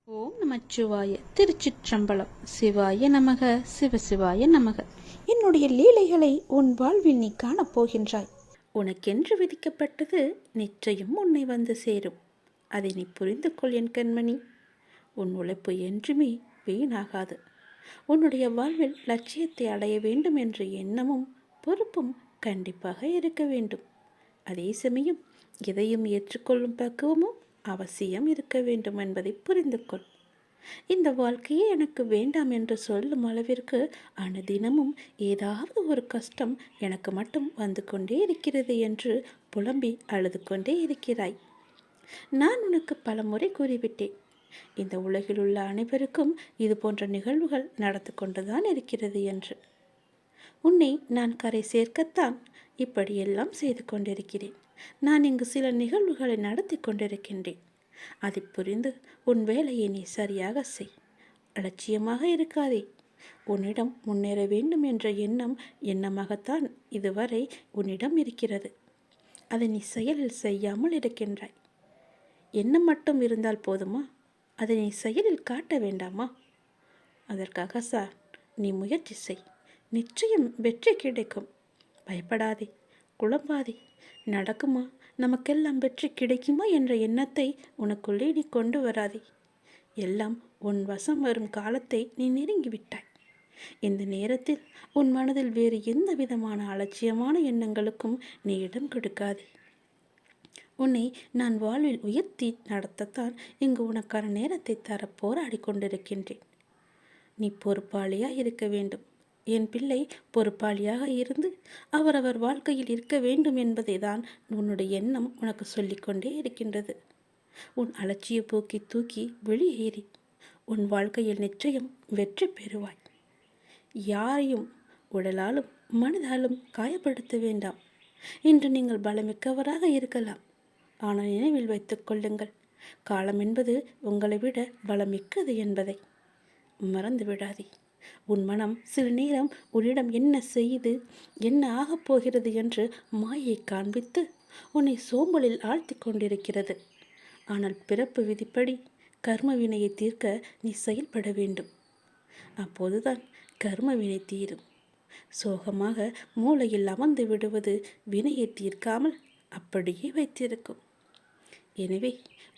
ஓம் நமச்சிவாய. திருச்சிற்றம்பலம். சிவாய நமக. சிவசிவாய நமக. என்னுடைய லீலைகளை உன் வாழ்வில் நீ காணப்போகின்றாய். உனக்கென்று விதிக்கப்பட்டது நிச்சயம் உன்னை வந்து சேரும். அதை நீ புரிந்து கொள் என் கண்மணி. உன் உழைப்பு என்றுமே வீணாகாது. உன்னுடைய வாழ்வில் லட்சியத்தை அடைய வேண்டும் என்ற எண்ணமும் பொறுப்பும் கண்டிப்பாக இருக்க வேண்டும். அதே சமயம் எதையும் ஏற்றுக்கொள்ளும் பக்குவமும் அவசியம் இருக்க வேண்டும் என்பதை புரிந்து கொள். இந்த வாழ்க்கையே எனக்கு வேண்டாம் என்று சொல்லும் அளவிற்கு அனுதினமும் ஏதாவது ஒரு கஷ்டம் எனக்கு மட்டும் வந்து கொண்டே இருக்கிறது என்று புலம்பி அழுது கொண்டே இருக்கிறாய். நான் உனக்கு பல முறை கூறிவிட்டேன், இந்த உலகில் உள்ள அனைவருக்கும் இது போன்ற நிகழ்வுகள் நடந்து கொண்டுதான் இருக்கிறது என்று. உன்னை நான் கரை சேர்க்கத்தான் இப்படியெல்லாம் செய்து கொண்டிருக்கிறேன். நான் இங்கு சில நிகழ்வுகளை நடத்தி கொண்டிருக்கின்றேன். அதை புரிந்து உன் வேலையை நீ சரியாக செய். அலட்சியமாக இருக்காதே. உன்னிடம் முன்னேற வேண்டும் என்ற எண்ணமாகத்தான் இதுவரை உன்னிடம் இருக்கிறது. அதை நீ செயலில் செய்யாமல் இருக்கின்றாய். எண்ணம் மட்டும் இருந்தால் போதுமா? அதை நீ செயலில் காட்ட வேண்டாமா? அதற்காக சார், நீ முயற்சி செய். நிச்சயம் வெற்றி கிடைக்கும். பயப்படாதே, குழம்பாதே. நடக்குமா, நமக்கெல்லாம் வெற்றி கிடைக்குமா என்ற எண்ணத்தை உனக்குள்ளே நீ கொண்டு வராதே. எல்லாம் உன் வசம் வரும் காலத்தை நீ நெருங்கிவிட்டாய். இந்த நேரத்தில் உன் மனதில் வேறு எந்த விதமான அலட்சியமான எண்ணங்களுக்கும் நீ இடம் கொடுக்காதே. உன்னை நான் வாழ்வில் உயர்த்தி நடத்தத்தான் இங்கு உனக்கான நேரத்தை தர போராடி கொண்டிருக்கின்றேன். நீ பொறுப்பாளியாக இருக்க வேண்டும். என் பிள்ளை பொறுப்பாளியாக இருந்து அவரவர் வாழ்க்கையில் இருக்க வேண்டும் என்பதை தான் உன்னுடைய எண்ணம் உனக்கு சொல்லிக்கொண்டே இருக்கின்றது. உன் அலட்சிய போக்கி தூக்கி வெளியேறி உன் வாழ்க்கையில் நிச்சயம் வெற்றி பெறுவாய். யாரையும் உடலாலும் மனதாலும் காயப்படுத்த வேண்டாம். இன்று நீங்கள் பலமிக்கவராக இருக்கலாம், ஆனால் நினைவில் வைத்துக் கொள்ளுங்கள், காலம் என்பது உங்களை விட பலமிக்கது என்பதை மறந்து விடாதே. உன் மனம் சில நேரம் உன்னிடம் என்ன செய்து என்ன ஆகப் போகிறது என்று மாயை காண்பித்து உன்னை சோம்பலில் ஆழ்த்தி கொண்டிருக்கிறது. ஆனால் பிறப்பு விதிப்படி கர்ம வினையை தீர்க்க நீ செயல்பட வேண்டும். அப்போதுதான் கர்ம வினை தீரும். சோகமாக மூளையில் அமர்ந்து விடுவது வினையை தீர்க்காமல் அப்படியே வைத்திருக்கும். எனவே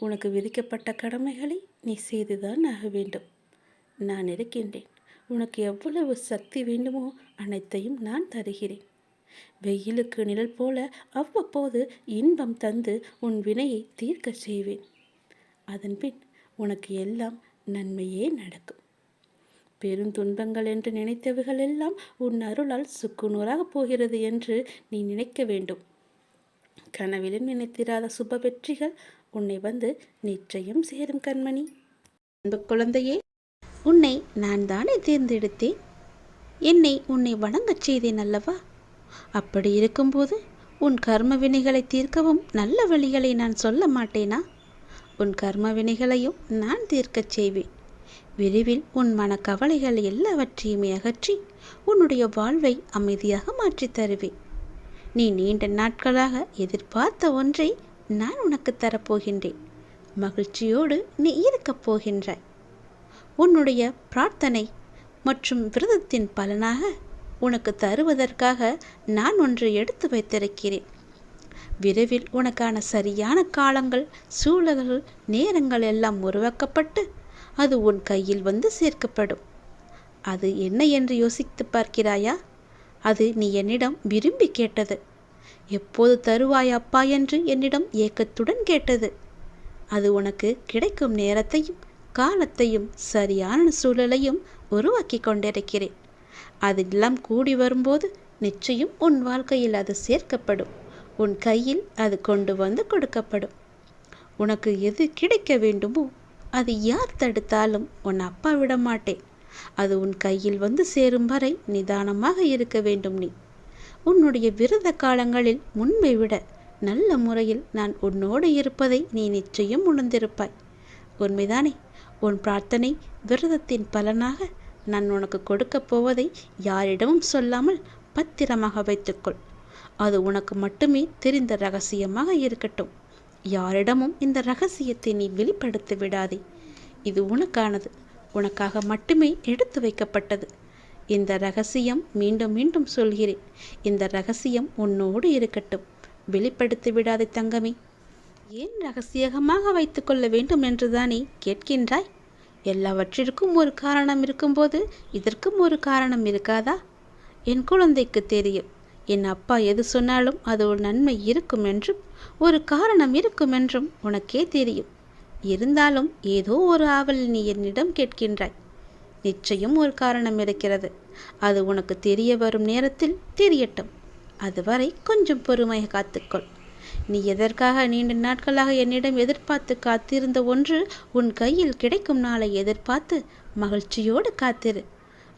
உனக்கு விதிக்கப்பட்ட கடமைகளை நீ செய்துதான் ஆக வேண்டும். நான் இருக்கின்றேன். உனக்கு எவ்வளவு சக்தி வேண்டுமோ அனைத்தையும் நான் தருகிறேன். வெயிலுக்கு நிழல் போல அவ்வப்போது இன்பம் தந்து உன் வினையை தீர்க்க செய்வேன். அதன்பின் உனக்கு எல்லாம் நன்மையே நடக்கும். பெருந்துன்பங்கள் என்று நினைத்தவைகள் எல்லாம் உன் அருளால் சுக்குநூறாக போகிறது என்று நீ நினைக்க வேண்டும். கனவிலும் நினைத்திராத சுப வெற்றிகள் உன்னை வந்து நிச்சயம் சேரும் கண்மணி. அன்பு குழந்தையே, உன்னை நான் தானே தேர்ந்தெடுத்தேன். உன்னை வணங்கச் செய்தேன் அல்லவா? அப்படி இருக்கும்போது உன் கர்ம வினைகளை தீர்க்கவும் நல்ல வழிகளை நான் சொல்ல மாட்டேனா? உன் கர்ம வினைகளையும் நான் தீர்க்கச் செய்வேன். விரைவில் உன் மனக்கவலைகள் எல்லாவற்றையுமே அகற்றி உன்னுடைய வாழ்வை அமைதியாக மாற்றித் தருவேன். நீ நீண்ட நாட்களாக எதிர்பார்த்த ஒன்றை நான் உனக்கு தரப்போகின்றேன். மகிழ்ச்சியோடு நீ இருக்கப் போகின்றாய். உன்னுடைய பிரார்த்தனை மற்றும் விரதத்தின் பலனாக உனக்கு தருவதற்காக நான் ஒன்று எடுத்து வைத்திருக்கிறேன். விரைவில் உனக்கான சரியான காலங்கள், சூழல்கள், நேரங்கள் எல்லாம் உருவாக்கப்பட்டு அது உன் கையில் வந்து சேர்க்கப்படும். அது என்ன என்று யோசித்து பார்க்கிறாயா? அது நீ என்னிடம் விரும்பி கேட்டது. எப்போது தருவாய் அப்பா என்று என்னிடம் ஏக்கத்துடன் கேட்டது. அது உனக்கு கிடைக்கும் நேரத்தையும் காலத்தையும் சரியான சூழலையும் உருவாக்கி கொண்டிருக்கிறேன். அதெல்லாம் கூடி வரும்போது நிச்சயம் உன் வாழ்க்கையில் அது சேர்க்கப்படும். உன் கையில் அது கொண்டு வந்து கொடுக்கப்படும். உனக்கு எது கிடைக்க வேண்டுமோ அது யார் தடுத்தாலும் உன் அப்பா விட மாட்டேன். அது உன் கையில் வந்து சேரும் வரை நிதானமாக இருக்க வேண்டும். நீ உன்னுடைய விரத காலங்களில் முன்பை விட நல்ல முறையில் நான் உன்னோடு இருப்பதை நீ நிச்சயம் உணர்ந்திருப்பாய். உண்மைதானே? உன் பிரார்த்தனை விரதத்தின் பலனாக நான் உனக்கு கொடுக்கப் போவதை யாரிடமும் சொல்லாமல் பத்திரமாக வைத்துக்கொள். அது உனக்கு மட்டுமே தெரிந்த ரகசியமாக இருக்கட்டும். யாரிடமும் இந்த ரகசியத்தை நீ வெளிப்படுத்தி விடாதே. இது உனக்கானது, உனக்காக மட்டுமே எடுத்து வைக்கப்பட்டது. இந்த ரகசியம் மீண்டும் மீண்டும் சொல்கிறேன், இந்த ரகசியம் உன்னோடு இருக்கட்டும். வெளிப்படுத்தி விடாதே தங்கமே. ஏன் ரகசியமாக வைத்துக்கொள்ள வேண்டும் என்றுதானே கேட்கின்றாய்? எல்லாவற்றிற்கும் ஒரு காரணம் இருக்கும்போது இதற்கும் ஒரு காரணம் இருக்காதா? என் குழந்தைக்கு தெரியும், என் அப்பா எது சொன்னாலும் அது ஒரு நன்மை இருக்கும் என்றும் ஒரு காரணம் இருக்கும் என்றும் உனக்கே தெரியும். இருந்தாலும் ஏதோ ஒரு ஆவலில் நீ என்னிடம் கேட்கின்றாய். நிச்சயம் ஒரு காரணம் இருக்கிறது. அது உனக்கு தெரிய வரும் நேரத்தில் தெரியட்டும். அதுவரை கொஞ்சம் பொறுமையை காத்துக்கொள். நீ எதற்காக நீண்ட நாட்களாக என்னிடம் எதிர்பார்த்து காத்திருந்த ஒன்று உன் கையில் கிடைக்கும் நாளை எதிர்பார்த்து மகிழ்ச்சியோடு காத்திரு.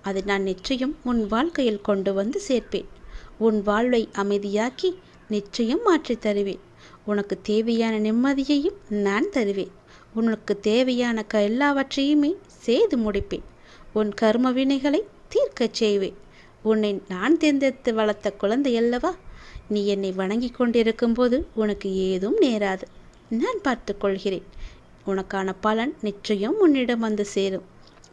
அதை நான் நிச்சயம் உன் வாழ்க்கையில் கொண்டு வந்து சேர்ப்பேன். உன் வாழ்வை அமைதியாக்கி நிச்சயம் மாற்றி தருவேன். உனக்கு தேவையான நிம்மதியையும் நான் தருவேன். உனக்கு தேவையான எல்லாவற்றையுமே செய்து முடிப்பேன். உன் கர்ம வினைகளை தீர்க்கச் செய்வேன். உன்னை நான் தேர்ந்தெடுத்து வளர்த்த குழந்தை அல்லவா? நீ என்னை வணங்கி கொண்டிருக்கும் போது உனக்கு ஏதும் நேராது. நான் பார்த்து கொள்கிறேன். உனக்கான பலன் நிச்சயம் உன்னிடம் வந்து சேரும்.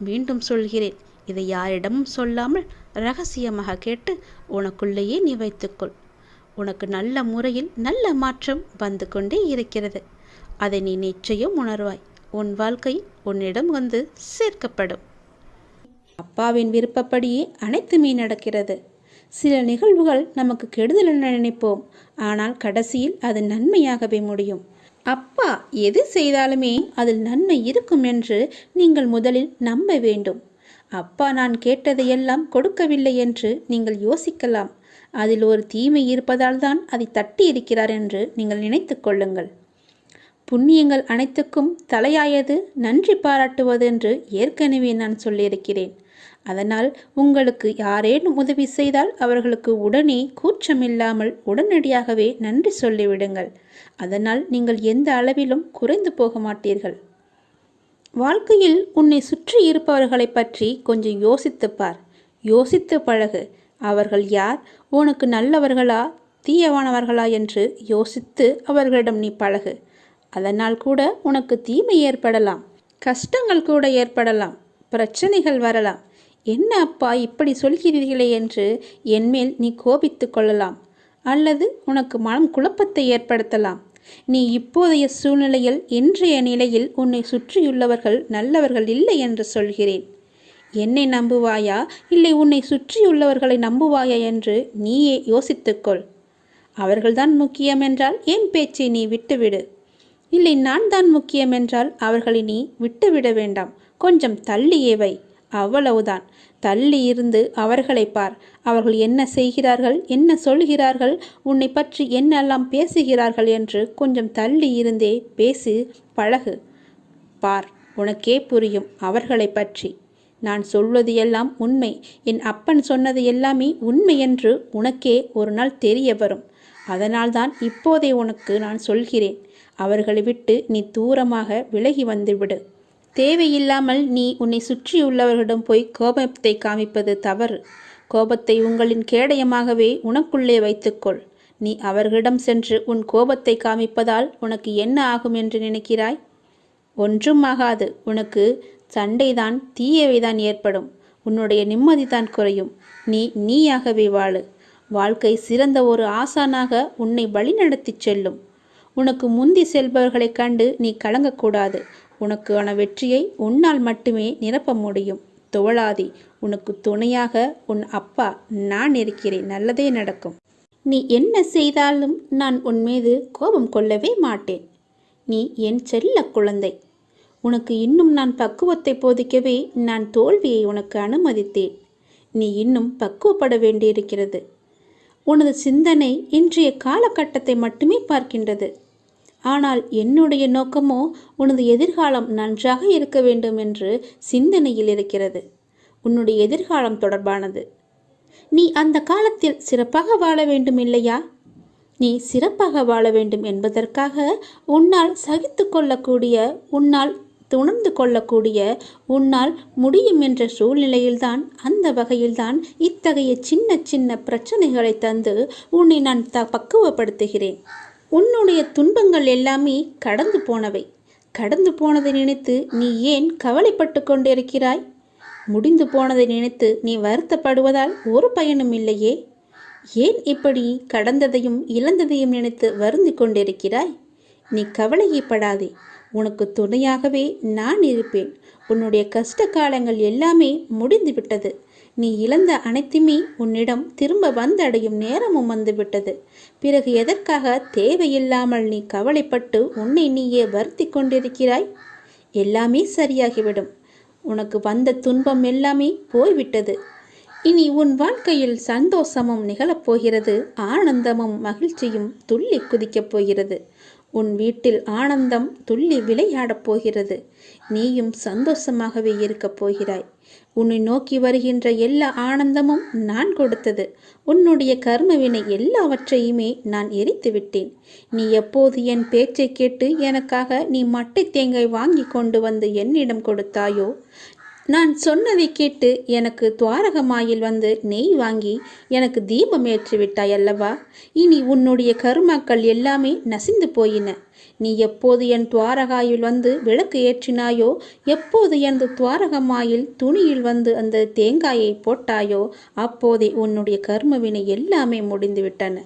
மீண்டும் சொல்கிறேன், இதை யாரிடமும் சொல்லாமல் ரகசியமாக கேட்டு உனக்குள்ளேயே நீ வைத்துக்கொள். உனக்கு நல்ல முறையில் நல்ல மாற்றம் வந்து கொண்டே இருக்கிறது. அதை நீ நிச்சயம் உணர்வாய். உன் வாழ்க்கை உன்னிடம் வந்து சேர்க்கப்படும். அப்பாவின் விருப்பப்படியே அனைத்துமே நடக்கிறது. சில நிகழ்வுகள் நமக்கு கெடுதல் என நினைப்போம், ஆனால் கடைசியில் அது நன்மையாகவே முடியும். அப்பா எது செய்தாலுமே அதில் நன்மை இருக்கும் என்று நீங்கள் முதலில் நம்ப வேண்டும். அப்பா நான் கேட்டதையெல்லாம் கொடுக்கவில்லை என்று நீங்கள் யோசிக்கலாம். அதில் ஒரு தீமை இருப்பதால் தான் அதை தட்டி இருக்கிறார் என்று நீங்கள் நினைத்து கொள்ளுங்கள். புண்ணியங்கள் அனைத்துக்கும் தலையாயது நன்றி பாராட்டுவது என்று ஏற்கனவே நான் சொல்லியிருக்கிறேன். அதனால் உங்களுக்கு யாரேனும் உதவி செய்தால் அவர்களுக்கு உடனே கூச்சமில்லாமல் உடனடியாகவே நன்றி சொல்லிவிடுங்கள். அதனால் நீங்கள் எந்த அளவிலும் குறைந்து போக மாட்டீர்கள். வாழ்க்கையில் உன்னை சுற்றி இருப்பவர்களை பற்றி கொஞ்சம் யோசித்துப்பார். யோசித்து பழகு. அவர்கள் யார், உனக்கு நல்லவர்களா தீயவானவர்களா என்று யோசித்து அவர்களிடம் நீ பழகு. அதனால் கூட உனக்கு தீமை ஏற்படலாம், கஷ்டங்கள் கூட ஏற்படலாம், பிரச்சனைகள் வரலாம். என்ன அப்பா இப்படி சொல்கிறீர்களே என்று என்மேல் நீ கோபித்து கொள்ளலாம், அல்லது உனக்கு மனம் குழப்பத்தை ஏற்படுத்தலாம். நீ இப்போதைய சூழ்நிலையில் இன்றைய நிலையில் உன்னை சுற்றியுள்ளவர்கள் நல்லவர்கள் இல்லை என்று சொல்கிறேன். என்னை நம்புவாயா இல்லை உன்னை சுற்றியுள்ளவர்களை நம்புவாயா என்று நீயே யோசித்துக்கொள். அவர்கள்தான் முக்கியம் என்றால் என் பேச்சை நீ விட்டுவிடு. இல்லை நான் தான் முக்கியம் என்றால் அவர்களை நீ விட்டுவிட வேண்டாம். கொஞ்சம் தள்ளியே வை. அவ்வளவுதான். தள்ளி இருந்து அவர்களை பார். அவர்கள் என்ன செய்கிறார்கள், என்ன சொல்கிறார்கள், உன்னை பற்றி என்னெல்லாம் பேசுகிறார்கள் என்று கொஞ்சம் தள்ளி இருந்தே பேசி பழகு. பார், உனக்கே புரியும் அவர்களை பற்றி. நான் சொல்வது எல்லாம் உண்மை, என் அப்பன் சொன்னது எல்லாமே உண்மை என்று உனக்கே ஒரு நாள் தெரிய வரும். அதனால்தான் இப்போதே உனக்கு நான் சொல்கிறேன். அவர்களை விட்டு நீ தூரமாக விலகி வந்துவிடு. தேவையில்லாமல் நீ உன்னை சுற்றியுள்ளவர்களிடம் போய் கோபத்தை காமிப்பது தவறு. கோபத்தை உங்களின் கேடயமாகவே உனக்குள்ளே வைத்துக்கொள். நீ அவர்களிடம் சென்று உன் கோபத்தை காமிப்பதால் உனக்கு என்ன ஆகும் என்று நினைக்கிறாய்? ஒன்றும் ஆகாது. உனக்கு சண்டைதான், தீயவைதான் ஏற்படும். உன்னுடைய நிம்மதிதான் குறையும். நீயாகவே வாழு. வாழ்க்கை சிறந்த ஒரு ஆசானாக உன்னை வழிநடத்தி செல்லும். உனக்கு முந்தி செல்பவர்களைக் கண்டு நீ கலங்கக்கூடாது. உனக்கான வெற்றியை உன்னால் மட்டுமே நிரப்ப முடியும். தோழாதே. உனக்கு துணையாக உன் அப்பா நான் இருக்கிறேன். நல்லதே நடக்கும். நீ என்ன செய்தாலும் நான் உன் மீது கோபம் கொள்ளவே மாட்டேன். நீ என் செல்ல குழந்தை. உனக்கு இன்னும் நான் பக்குவத்தை போதிக்கவே நான் தோல்வியை உனக்கு அனுமதித்தேன். நீ இன்னும் பக்குவப்பட வேண்டியிருக்கிறது. உனது சிந்தனை இன்றைய காலகட்டத்தை மட்டுமே பார்க்கின்றது. ஆனால் என்னுடைய நோக்கமோ உனது எதிர்காலம் நன்றாக இருக்க வேண்டும் என்று சிந்தனையில் இருக்கிறது. உன்னுடைய எதிர்காலம் தொடர்பானது. நீ அந்த காலத்தில் சிறப்பாக வாழ வேண்டும் இல்லையா? நீ சிறப்பாக வாழ வேண்டும் என்பதற்காக உன்னால் சகித்து கொள்ளக்கூடிய, உன்னால் உணர்ந்து கொள்ளக்கூடிய, உன்னால் முடியும் என்ற சூழ்நிலையில்தான், அந்த வகையில்தான் இத்தகைய சின்ன சின்ன பிரச்சனைகளை தந்து உன்னை நான் பக்குவப்படுத்துகிறேன். உன்னுடைய துன்பங்கள் எல்லாமே கடந்து போனவை. கடந்து போனதை நினைத்து நீ ஏன் கவலைப்பட்டு கொண்டிருக்கிறாய்? முடிந்து போனதை நினைத்து நீ வருத்தப்படுவதால் ஒரு பயனும் இல்லையே. ஏன் இப்படி கடந்ததையும் இழந்ததையும் நினைத்து வருந்தி கொண்டிருக்கிறாய்? நீ கவலையப்படாதே. உனக்கு துணையாகவே நான் இருப்பேன். உன்னுடைய கஷ்ட காலங்கள் எல்லாமே முடிந்துவிட்டது. நீ இழந்த அனைத்துமே உன்னிடம் திரும்ப வந்தடையும் நேரமும் வந்துவிட்டது. பிறகு எதற்காக தேவையில்லாமல் நீ கவலைப்பட்டு உன்னை நீயே வருத்தி கொண்டிருக்கிறாய்? எல்லாமே சரியாகிவிடும். உனக்கு வந்த துன்பம் எல்லாமே போய்விட்டது. இனி உன் வாழ்க்கையில் சந்தோஷமும் நிகழப்போகிறது. ஆனந்தமும் மகிழ்ச்சியும் துள்ளி குதிக்கப் போகிறது. உன் வீட்டில் ஆனந்தம் துள்ளி விளையாடப் போகிறது. நீயும் சந்தோஷமாகவே இருக்கப் போகிறாய். உன்னை நோக்கி வருகின்ற எல்லா ஆனந்தமும் நான் கொடுத்தது. உன்னுடைய கர்மவினை எல்லாவற்றையுமே நான் எரித்து விட்டேன். நீ எப்போது என் பேச்சை கேட்டு எனக்காக நீ மட்டை தேங்காய் வாங்கி கொண்டு வந்து என்னிடம் கொடுத்தாயோ, நான் சொன்னதை கேட்டு எனக்கு துவாரகமாயில் வந்து நெய் வாங்கி எனக்கு தீபம் ஏற்றிவிட்டாய் அல்லவா? இனி உன்னுடைய கருமாக்கள் எல்லாமே நசிந்து போயின. நீ எப்போது என் துவாரகாயில் வந்து விளக்கு ஏற்றினாயோ, எப்போது எனது துவாரகமாயில் துணியில் வந்து அந்த தேங்காயை போட்டாயோ, அப்போதே உன்னுடைய கர்மவினை எல்லாமே முடிந்துவிட்டன.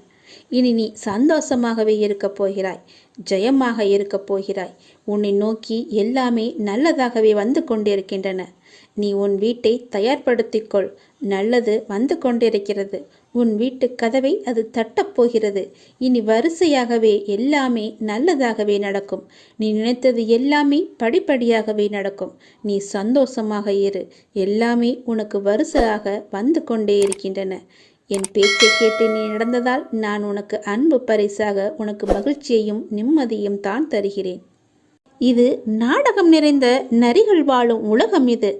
இனி நீ சந்தோஷமாகவே இருக்கப் போகிறாய். ஜெயமாக இருக்கப் போகிறாய். உன்னை நோக்கி எல்லாமே நல்லதாகவே வந்து கொண்டிருக்கின்றன. நீ உன் வீட்டை தயார்படுத்திக்கொள். நல்லது வந்து கொண்டிருக்கிறது. உன் வீட்டு கதவை அது தட்டப்போகிறது. இனி வரிசையாகவே எல்லாமே நல்லதாகவே நடக்கும். நீ நினைத்தது எல்லாமே படிப்படியாகவே நடக்கும். நீ சந்தோஷமாக இரு. எல்லாமே உனக்கு வரிசையாக வந்து கொண்டே இருக்கின்றன. என் பேச்சை கேட்டு நீ நடந்ததால் நான் உனக்கு அன்பு பரிசாக உனக்கு மகிழ்ச்சியையும் நிம்மதியும் தான் தருகிறேன். இது நாடகம் நிறைந்த நரிகள் வாழும் உலகம். இது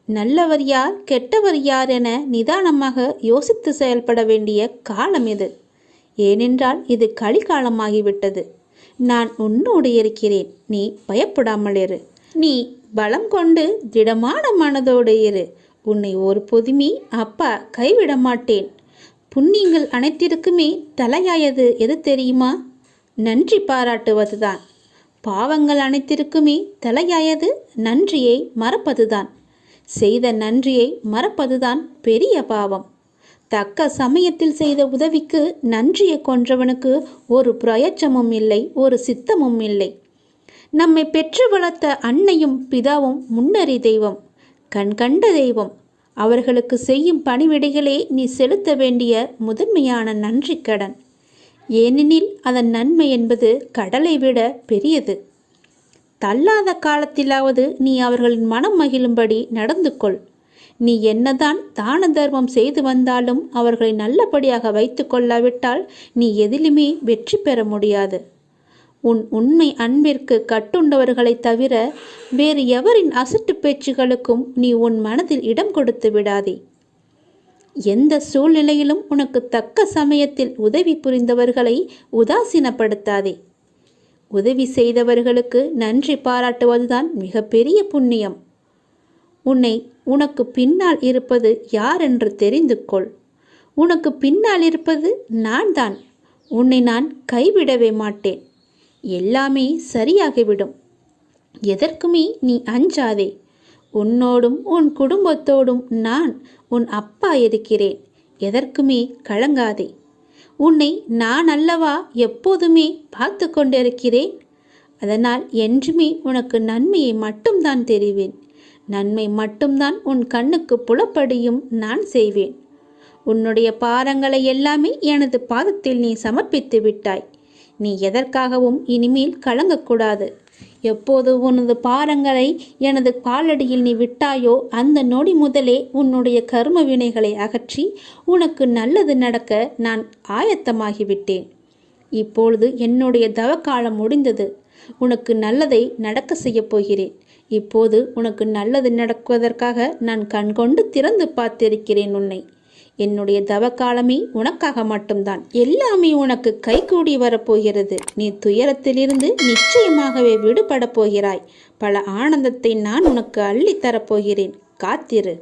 நல்லவர் யார் கெட்டவர் யார் என நிதானமாக யோசித்து செயல்பட வேண்டிய காலம் இது. ஏனென்றால் இது கலிகாலமாகிவிட்டது. நான் உன்னோடு இருக்கிறேன். நீ பயப்படாமல் இரு. நீ பலம் கொண்டு திடமான மனதோடு இரு. உன்னை ஒரு பொதுமி அப்பா கைவிட மாட்டேன். புண்ணியங்கள் அனைத்திற்குமே தலையாயது எது தெரியுமா? நன்றி பாராட்டுவதுதான். பாவங்கள் அனைத்திற்குமே தலையாயது நன்றியை மறப்பதுதான். செய்த நன்றியை மறப்பதுதான் பெரிய பாவம். தக்க சமயத்தில் செய்த உதவிக்கு நன்றியை கொன்றவனுக்கு ஒரு பிரயோஜனமும் இல்லை, ஒரு சித்தமும் இல்லை. நம்மை பெற்று வளர்த்த அன்னையும் பிதாவும் முன்னறி தெய்வம், கண்கண்ட தெய்வம். அவர்களுக்கு செய்யும் பணிவிடைகளே நீ செலுத்த வேண்டிய முதன்மையான நன்றி கடன். ஏனெனில் அதன் நன்மை என்பது கடலை விட பெரியது. தள்ளாத காலத்திலாவது நீ அவர்களின் மனம் மகிழும்படி நடந்து கொள். நீ என்னதான் தான தர்மம் செய்து வந்தாலும் அவர்களை நல்லபடியாக வைத்து கொள்ளாவிட்டால் நீ எதிலுமே வெற்றி பெற முடியாது. உன் உண்மை அன்பிற்கு கட்டுண்டவர்களை தவிர வேறு எவரின் அசட்டு பேச்சுகளுக்கும் நீ உன் மனதில் இடம் கொடுத்து விடாதே. எந்த சூழ்நிலையிலும் உனக்கு தக்க சமயத்தில் உதவி புரிந்தவர்களை உதாசீனப்படுத்தாதே. உதவி செய்தவர்களுக்கு நன்றி பாராட்டுவதுதான் மிகப்பெரிய புண்ணியம். உனக்கு பின்னால் இருப்பது யார் என்று தெரிந்து கொள். உனக்கு பின்னால் இருப்பது நான் தான். உன்னை நான் கைவிடவே மாட்டேன். எல்லாமே சரியாகிவிடும். எதற்குமே நீ அஞ்சாதே. உன்னோடும் உன் குடும்பத்தோடும் நான் உன் அப்பா இருக்கிறேன். எதற்குமே கலங்காதே. உன்னை நான் அல்லவா எப்போதுமே பார்த்து கொண்டிருக்கிறேன். அதனால் என்றுமே உனக்கு நன்மையை மட்டும்தான் தெரிவேன். நன்மை மட்டும்தான் உன் கண்ணுக்கு புலப்படியும் நான் செய்வேன். உன்னுடைய பாரங்களை எல்லாமே எனது பாதத்தில் நீ சமர்ப்பித்து விட்டாய். நீ எதற்காகவும் இனிமேல் கலங்கக்கூடாது. எப்போது உனது பாரங்களை எனது காலடியில் நீ விட்டாயோ அந்த நொடி முதலே உன்னுடைய கர்ம வினைகளை அகற்றி உனக்கு நல்லது நடக்க நான் ஆயத்தமாகிவிட்டேன். இப்பொழுது என்னுடைய தவக்காலம் முடிந்தது. உனக்கு நல்லதை நடக்க செய்யப் போகிறேன். இப்போது உனக்கு நல்லது நடக்குவதற்காக நான் கண்கொண்டு திறந்து பார்த்திருக்கிறேன் உன்னை. என்னுடைய தவக்காலமே உனக்காக மட்டும்தான். எல்லாமே உனக்கு கைகூடி வரப்போகிறது. நீ துயரத்திலிருந்து நிச்சயமாகவே விடுபட போகிறாய். பல ஆனந்தத்தை நான் உனக்கு அள்ளித்தரப்போகிறேன். காத்திரு.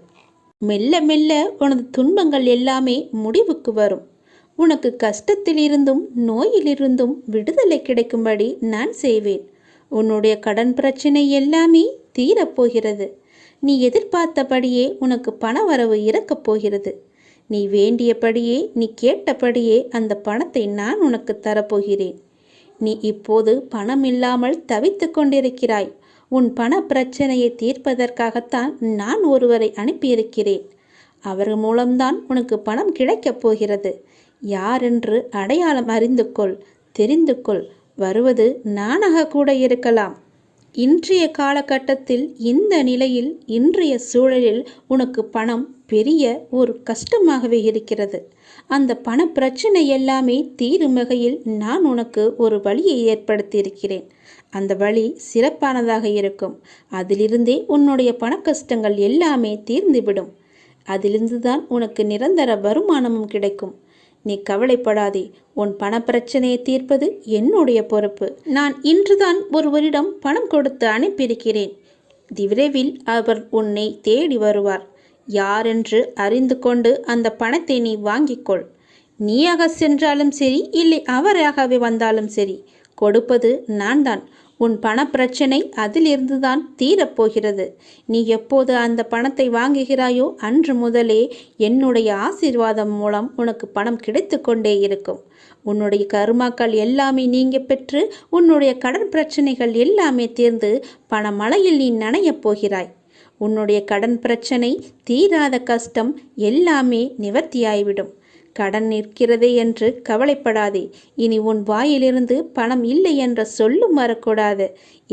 மெல்ல மெல்ல உனது துன்பங்கள் எல்லாமே முடிவுக்கு வரும். உனக்கு கஷ்டத்திலிருந்தும் நோயிலிருந்தும் விடுதலை கிடைக்கும்படி நான் செய்வேன். உன்னுடைய கடன் பிரச்சனை எல்லாமே தீரப்போகிறது. நீ எதிர்பார்த்தபடியே உனக்கு பணவரவு இருக்கப் போகிறது. நீ வேண்டியபடியே, நீ கேட்டபடியே அந்த பணத்தை நான் உனக்கு தரப்போகிறேன். நீ இப்போது பணம் இல்லாமல் தவித்து கொண்டிருக்கிறாய். உன் பண பிரச்சனையை தீர்ப்பதற்காகத்தான் நான் ஒருவரை அனுப்பியிருக்கிறேன். அவர் மூலம்தான் உனக்கு பணம் கிடைக்கப் போகிறது. யாரென்று அடையாளம் அறிந்து கொள், தெரிந்து கொள். வருவது நானாக கூட இருக்கலாம். இன்றைய காலகட்டத்தில், இந்த நிலையில், இன்றைய சூழலில் உனக்கு பணம் பெரிய ஒரு கஷ்டமாகவே இருக்கிறது. அந்த பண பிரச்சனை எல்லாமே தீரும் வகையில் நான் உனக்கு ஒரு வழியை ஏற்படுத்தியிருக்கிறேன். அந்த வழி சிறப்பானதாக இருக்கும். அதிலிருந்தே உன்னுடைய பண கஷ்டங்கள் எல்லாமே தீர்ந்துவிடும். அதிலிருந்து தான் உனக்கு நிரந்தர வருமானமும் கிடைக்கும். நீ கவலைப்படாதே. உன் பண பிரச்சனையை தீர்ப்பது என்னுடைய பொறுப்பு. நான் இன்றுதான் ஒருவரிடம் பணம் கொடுத்து அனுப்பியிருக்கிறேன். விரைவில் அவர் உன்னை தேடி வருவார். யாரென்று அறிந்து கொண்டு அந்த பணத்தை நீ வாங்கிக்கொள். நீயாக சென்றாலும் சரி, இல்லை அவராகவே வந்தாலும் சரி, கொடுப்பது நான் தான். உன் பண பிரச்சனை அதிலிருந்து தான் தீரப்போகிறது. நீ எப்போது அந்த பணத்தை வாங்குகிறாயோ அன்று முதலே என்னுடைய ஆசீர்வாதம் மூலம் உனக்கு பணம் கிடைத்து கொண்டே இருக்கும். உன்னுடைய கருமாக்கள் எல்லாமே நீங்க பெற்று உன்னுடைய கடன் பிரச்சனைகள் எல்லாமே தீர்ந்து பணமழையில் நீ நனையப் போகிறாய். உன்னுடைய கடன் பிரச்சனை, தீராத கஷ்டம் எல்லாமே நிவர்த்தியாய்விடும். கடன் நிற்கிறதே என்று கவலைப்படாதே. இனி உன் வாயிலிருந்து பணம் இல்லை என்ற சொல்லும் வரக்கூடாது.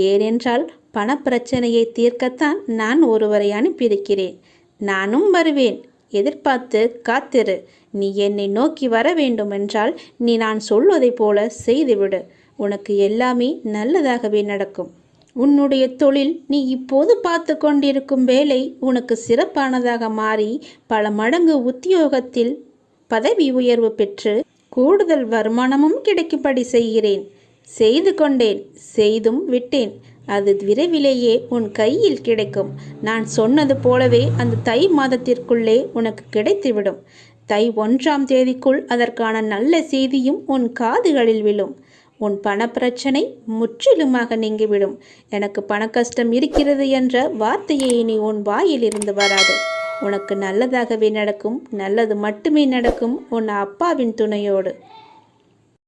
ஏனென்றால் பண பிரச்சனையை தீர்க்கத்தான் நான் ஒருவரை அனுப்பியிருக்கிறேன். நானும் வருவேன். எதிர்பார்த்து காத்திரு. நீ என்னை நோக்கி வர வேண்டுமென்றால் நீ நான் சொல்வதை போல செய்துவிடு. உனக்கு எல்லாமே நல்லதாகவே நடக்கும். உன்னுடைய தொழில், நீ இப்போது பார்த்து கொண்டிருக்கும் வேலை உனக்கு சிறப்பானதாக மாறி பல மடங்கு உத்தியோகத்தில் பதவி உயர்வு பெற்று கூடுதல் வருமானமும் கிடைக்கும்படி செய்கிறேன். செய்து கொண்டேன், செய்தும் விட்டேன். அது விரைவிலேயே உன் கையில் கிடைக்கும். நான் சொன்னது போலவே அந்த தை மாதத்திற்குள்ளே உனக்கு கிடைத்துவிடும். தை 1ஆம் தேதிக்குள் அதற்கான நல்ல செய்தியும் உன் காதுகளில் விழும். உன் பண பிரச்சனை முற்றிலுமாக நீங்கிவிடும். எனக்கு பண கஷ்டம் இருக்கிறது என்ற வார்த்தையை இனி உன் வாயிலிருந்து வராது. உனக்கு நல்லதாகவே நடக்கும். நல்லது மட்டுமே நடக்கும் உன் அப்பாவின் துணையோடு.